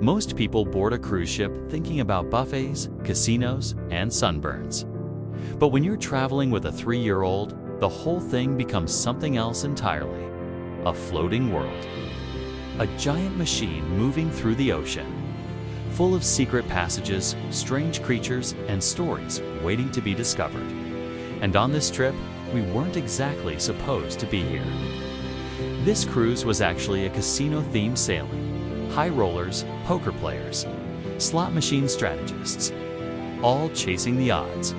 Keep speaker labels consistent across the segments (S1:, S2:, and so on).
S1: Most people board a cruise ship thinking about buffets, casinos, and sunburns. But when you're traveling with a 3-year-old, the whole thing becomes something else entirely. A floating world. A giant machine moving through the ocean, full of secret passages, strange creatures, and stories waiting to be discovered. And on this trip, we weren't exactly supposed to be here. This cruise was actually a casino-themed sailing. High rollers, poker players, slot machine strategists, all chasing the odds.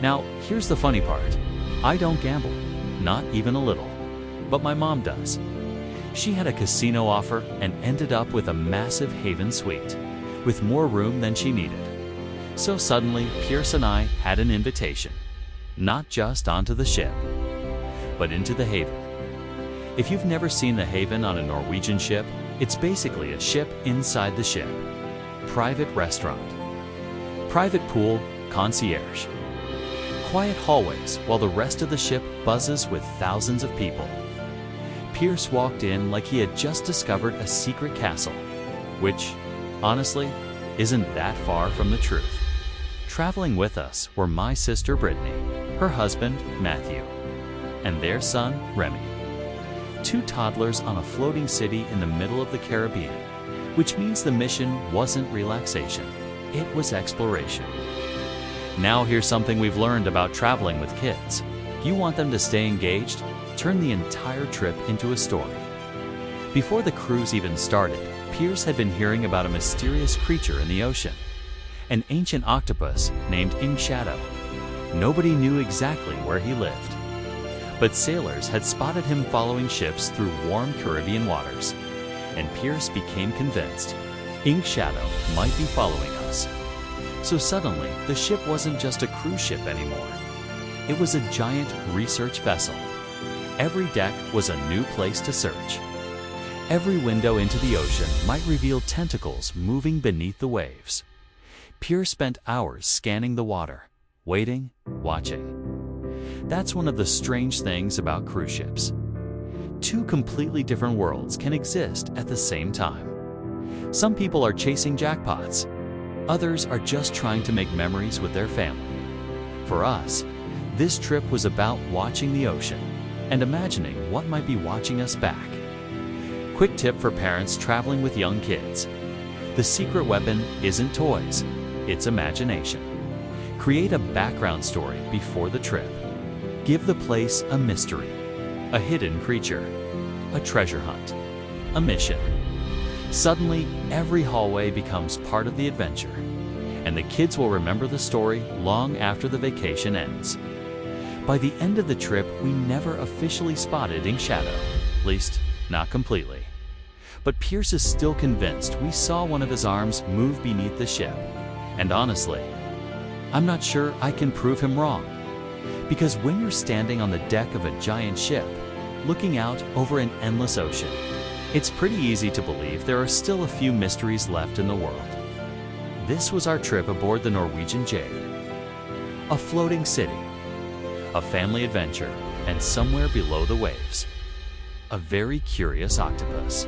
S1: Now, here's the funny part. I don't gamble, not even a little, but my mom does. She had a casino offer and ended up with a massive Haven suite, with more room than she needed. So suddenly, Pierce and I had an invitation, not just onto the ship, but into the Haven. If you've never seen the Haven on a Norwegian ship, it's basically a ship inside the ship. Private restaurant, private pool, concierge, quiet hallways while the rest of the ship buzzes with thousands of people. Pierce walked in like he had just discovered a secret castle, which, honestly, isn't that far from the truth. Traveling with us were my sister Brittany, her husband Matthew, and their son Remy. 2 toddlers on a floating city in the middle of the Caribbean, which means the mission wasn't relaxation, it was exploration. Now here's something we've learned about traveling with kids. You want them to stay engaged? Turn the entire trip into a story. Before the cruise even started, Pierce had been hearing about a mysterious creature in the ocean, an ancient octopus named Shadow. Nobody knew exactly where he lived, but sailors had spotted him following ships through warm Caribbean waters, and Pierce became convinced Shadow might be following us. So suddenly, the ship wasn't just a cruise ship anymore. It was a giant research vessel. Every deck was a new place to search. Every window into the ocean might reveal tentacles moving beneath the waves. Pierce spent hours scanning the water, waiting, watching. That's one of the strange things about cruise ships. 2 completely different worlds can exist at the same time. Some people are chasing jackpots. Others are just trying to make memories with their family. For us, this trip was about watching the ocean and imagining what might be watching us back. Quick tip for parents traveling with young kids. The secret weapon isn't toys, it's imagination. Create a background story before the trip. Give the place a mystery, a hidden creature, a treasure hunt, a mission. Suddenly, every hallway becomes part of the adventure, and the kids will remember the story long after the vacation ends. By the end of the trip, we never officially spotted Shadow, at least not completely. But Pierce is still convinced we saw one of his arms move beneath the ship. And honestly, I'm not sure I can prove him wrong. Because when you're standing on the deck of a giant ship, looking out over an endless ocean, it's pretty easy to believe there are still a few mysteries left in the world. This was our trip aboard the Norwegian Jade. A floating city, a family adventure, and somewhere below the waves, a very curious octopus.